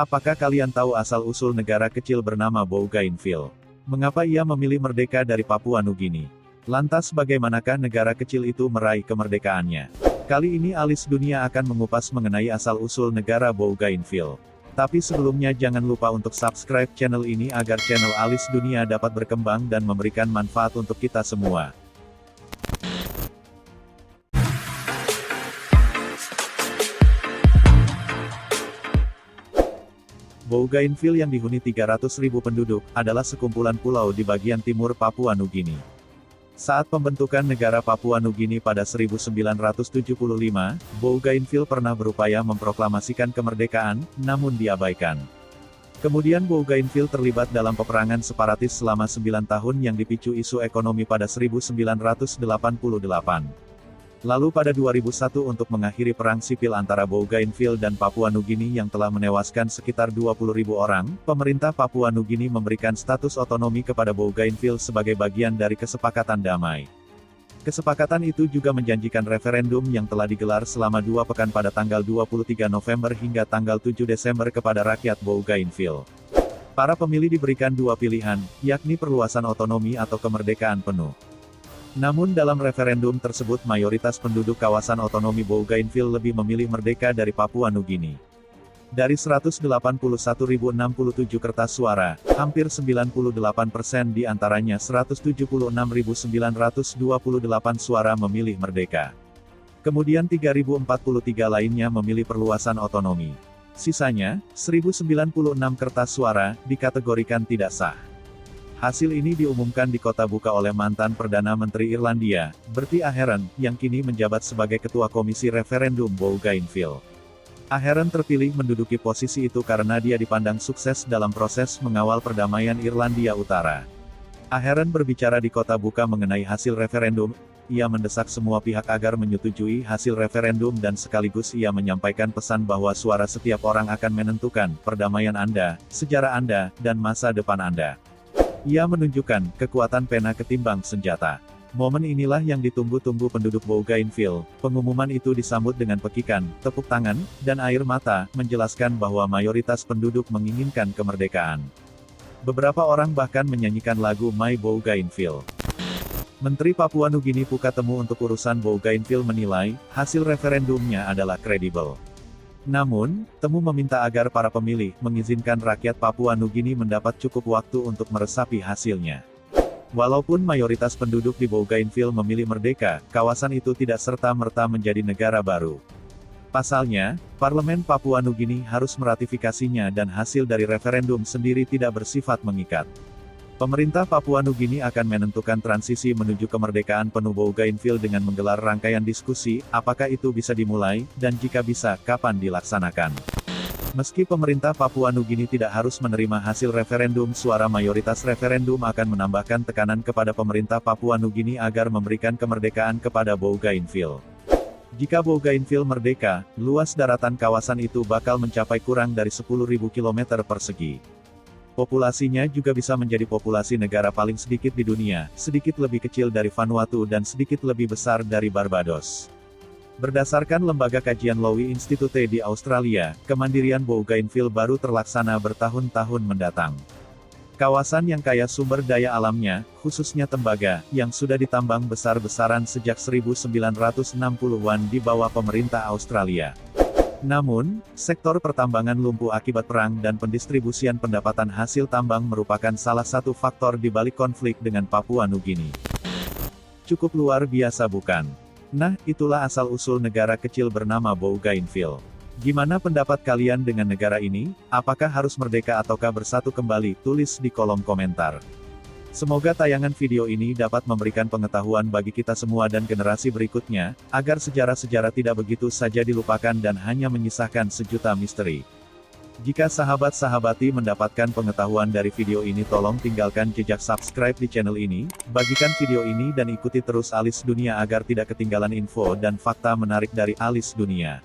Apakah kalian tahu asal-usul negara kecil bernama Bougainville? Mengapa ia memilih merdeka dari Papua Nugini? Lantas bagaimanakah negara kecil itu meraih kemerdekaannya? Kali ini Alis Dunia akan mengupas mengenai asal-usul negara Bougainville. Tapi sebelumnya jangan lupa untuk subscribe channel ini agar channel Alis Dunia dapat berkembang dan memberikan manfaat untuk kita semua. Bougainville yang dihuni 300.000 penduduk, adalah sekumpulan pulau di bagian timur Papua Nugini. Saat pembentukan negara Papua Nugini pada 1975, Bougainville pernah berupaya memproklamasikan kemerdekaan, namun diabaikan. Kemudian Bougainville terlibat dalam peperangan separatis selama 9 tahun yang dipicu isu ekonomi pada 1988. Lalu pada 2001 untuk mengakhiri perang sipil antara Bougainville dan Papua Nugini yang telah menewaskan sekitar 20.000 orang, pemerintah Papua Nugini memberikan status otonomi kepada Bougainville sebagai bagian dari kesepakatan damai. Kesepakatan itu juga menjanjikan referendum yang telah digelar selama 2 pekan pada tanggal 23 November hingga tanggal 7 Desember kepada rakyat Bougainville. Para pemilih diberikan 2 pilihan, yakni perluasan otonomi atau kemerdekaan penuh. Namun dalam referendum tersebut mayoritas penduduk kawasan otonomi Bougainville lebih memilih merdeka dari Papua Nugini. Dari 181.067 kertas suara, hampir 98% di antaranya 176.928 suara memilih merdeka. Kemudian 3.043 lainnya memilih perluasan otonomi. Sisanya, 1.096 kertas suara, dikategorikan tidak sah. Hasil ini diumumkan di Kota Buka oleh mantan Perdana Menteri Irlandia, Bertie Ahern, yang kini menjabat sebagai Ketua Komisi Referendum Bougainville. Ahern terpilih menduduki posisi itu karena dia dipandang sukses dalam proses mengawal perdamaian Irlandia Utara. Ahern berbicara di Kota Buka mengenai hasil referendum, ia mendesak semua pihak agar menyetujui hasil referendum dan sekaligus ia menyampaikan pesan bahwa suara setiap orang akan menentukan perdamaian Anda, sejarah Anda, dan masa depan Anda. Ia menunjukkan kekuatan pena ketimbang senjata. Momen inilah yang ditunggu-tunggu penduduk Bougainville. Pengumuman itu disambut dengan pekikan, tepuk tangan, dan air mata, menjelaskan bahwa mayoritas penduduk menginginkan kemerdekaan. Beberapa orang bahkan menyanyikan lagu My Bougainville. Menteri Papua Nugini Pukatemu untuk urusan Bougainville menilai, hasil referendumnya adalah kredibel. Namun, Temu meminta agar para pemilih mengizinkan rakyat Papua Nugini mendapat cukup waktu untuk meresapi hasilnya. Walaupun mayoritas penduduk di Bougainville memilih merdeka, kawasan itu tidak serta-merta menjadi negara baru. Pasalnya, Parlemen Papua Nugini harus meratifikasinya dan hasil dari referendum sendiri tidak bersifat mengikat. Pemerintah Papua Nugini akan menentukan transisi menuju kemerdekaan penuh Bougainville dengan menggelar rangkaian diskusi, apakah itu bisa dimulai, dan jika bisa, kapan dilaksanakan. Meski pemerintah Papua Nugini tidak harus menerima hasil referendum, suara mayoritas referendum akan menambahkan tekanan kepada pemerintah Papua Nugini agar memberikan kemerdekaan kepada Bougainville. Jika Bougainville merdeka, luas daratan kawasan itu bakal mencapai kurang dari 10.000 km persegi. Populasinya juga bisa menjadi populasi negara paling sedikit di dunia, sedikit lebih kecil dari Vanuatu dan sedikit lebih besar dari Barbados. Berdasarkan lembaga kajian Lowy Institute di Australia, kemandirian Bougainville baru terlaksana bertahun-tahun mendatang. Kawasan yang kaya sumber daya alamnya, khususnya tembaga, yang sudah ditambang besar-besaran sejak 1960-an di bawah pemerintah Australia. Namun, sektor pertambangan lumpuh akibat perang dan pendistribusian pendapatan hasil tambang merupakan salah satu faktor di balik konflik dengan Papua Nugini. Cukup luar biasa bukan? Nah, itulah asal-usul negara kecil bernama Bougainville. Gimana pendapat kalian dengan negara ini? Apakah harus merdeka ataukah bersatu kembali? Tulis di kolom komentar. Semoga tayangan video ini dapat memberikan pengetahuan bagi kita semua dan generasi berikutnya, agar sejarah-sejarah tidak begitu saja dilupakan dan hanya menyisahkan sejuta misteri. Jika sahabat-sahabati mendapatkan pengetahuan dari video ini, tolong tinggalkan jejak subscribe di channel ini, bagikan video ini dan ikuti terus Alis Dunia agar tidak ketinggalan info dan fakta menarik dari Alis Dunia.